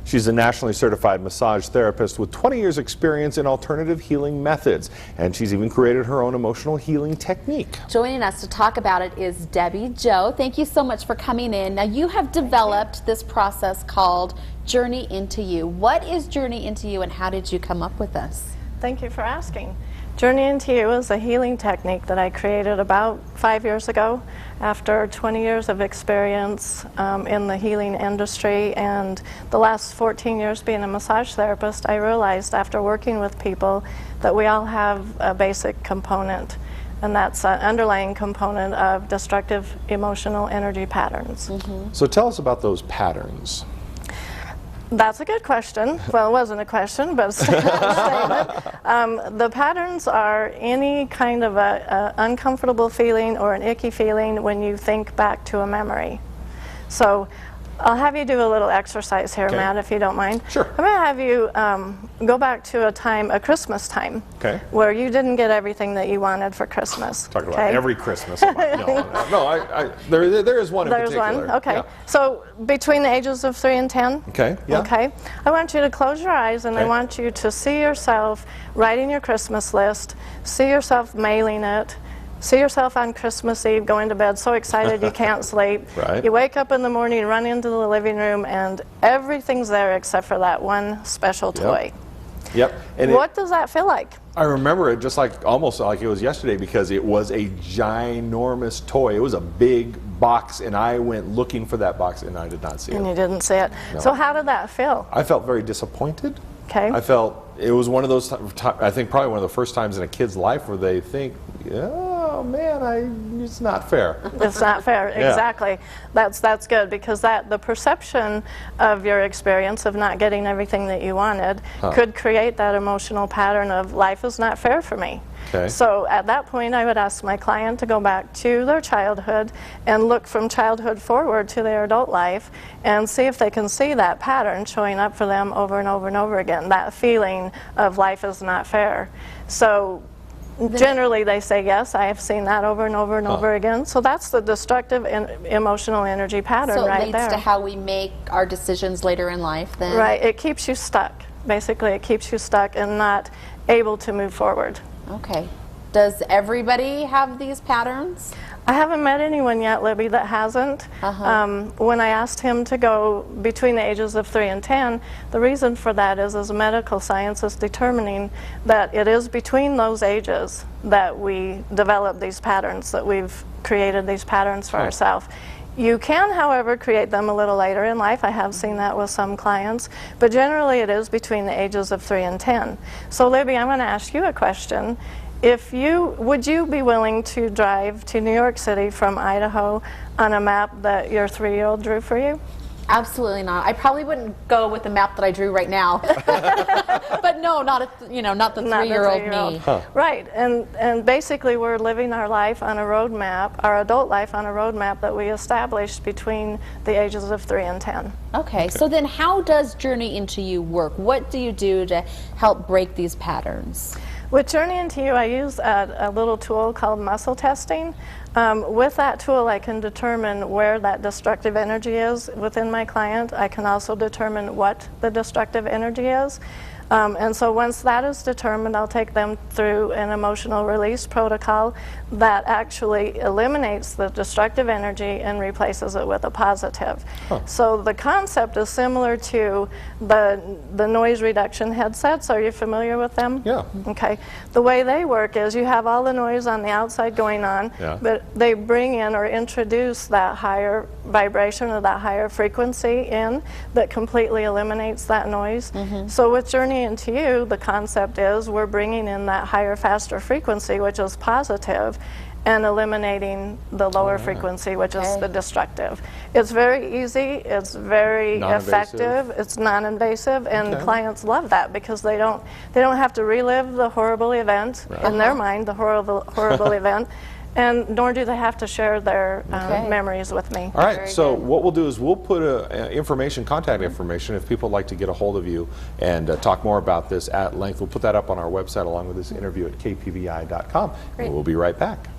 She's a nationally certified massage therapist with 20 years experience in alternative healing methods, and she's even created her own emotional healing technique. Joining us to talk about it is Debbie Jo. Thank you so much for coming in. Now, you have developed this process called Journey Into You. What is Journey Into You, and how did you come up with this? Thank you for asking. Journey Into You is a healing technique that I created about 5 years ago after 20 years of experience in the healing industry, and the last 14 years being a massage therapist. I realized after working with people that we all have a basic component, and that's an underlying component of destructive emotional energy patterns. So tell us about those patterns. That's a good question. Well, it wasn't a question, but a statement. The patterns are any kind of a uncomfortable feeling or an icky feeling when you think back to a memory. So I'll have you do a little exercise here, Okay. Matt, if you don't mind. Sure. I'm going to have you go back to a Christmas time, Okay. where you didn't get everything that you wanted for Christmas. Talking about okay? every Christmas. There is one in There's particular. one, okay. Yeah. So between the ages of 3 and 10? Okay, yeah. Okay. I want you to close your eyes, and I Okay. want you to see yourself writing your Christmas list, see yourself mailing it, see yourself on Christmas Eve going to bed so excited you can't sleep. Right. You wake up in the morning, run into the living room, and everything's there except for that one special toy. Yep. And What does that feel like? I remember it just like almost like it was yesterday, because it was a ginormous toy. It was a big box, and I went looking for that box, and I did not see And it. you didn't see it. No. So how did that feel? I felt very disappointed. Okay. I felt it was one of those, I think probably one of the first times in a kid's life where they think, oh man, it's not fair. It's not fair. Yeah. Exactly. That's good, because the perception of your experience of not getting everything that you wanted could create that emotional pattern of life is not fair for me. Okay. So at that point, I would ask my client to go back to their childhood and look from childhood forward to their adult life and see if they can see that pattern showing up for them over and over and over again, that feeling of life is not fair. So generally they say, yes, I have seen that over and over and over again. So that's the destructive emotional energy pattern So it right leads there. to how we make our decisions later in life then? Right, it keeps you stuck. Basically, it keeps you stuck and not able to move forward. Okay. Does everybody have these patterns? I haven't met anyone yet, Libby, that hasn't. When I asked him to go between the ages of 3 and 10, the reason for that is medical science is determining that it is between those ages that we develop these patterns, that we've created these patterns for ourselves. You can, however, create them a little later in life. I have seen that with some clients, but generally it is between the ages of 3 and 10. So Libby, I'm going to ask you a question. Would you be willing to drive to New York City from Idaho on a map that your 3-year-old drew for you? Absolutely not. I probably wouldn't go with the map that I drew right now. But no, not the 3-year-old me. Right, and basically we're living our life on a road map, our adult life on a road map that we established between the ages of 3 and 10. Okay, so then how does Journey Into You work? What do you do to help break these patterns? With Journey Into You, I use a little tool called muscle testing. With that tool, I can determine where that destructive energy is within my client. I can also determine what the destructive energy is. And so once that is determined, I'll take them through an emotional release protocol that actually eliminates the destructive energy and replaces it with a positive. So the concept is similar to the noise reduction headsets. Are you familiar with them? Yeah. Okay. The way they work is you have all the noise on the outside going on, but they bring in or introduce that higher vibration or that higher frequency in that completely eliminates that noise. So with Journey Into You, the concept is we're bringing in that higher, faster frequency, which is positive, and eliminating the lower frequency, which is the destructive. It's very easy, it's very effective, it's non-invasive, and clients love that because they don't have to relive the horrible event in their mind, the horrible event. And nor do they have to share their memories with me. All right, so what we'll do is we'll put contact information if people would like to get a hold of you and talk more about this at length. We'll put that up on our website along with this interview at kpvi.com. And we'll be right back.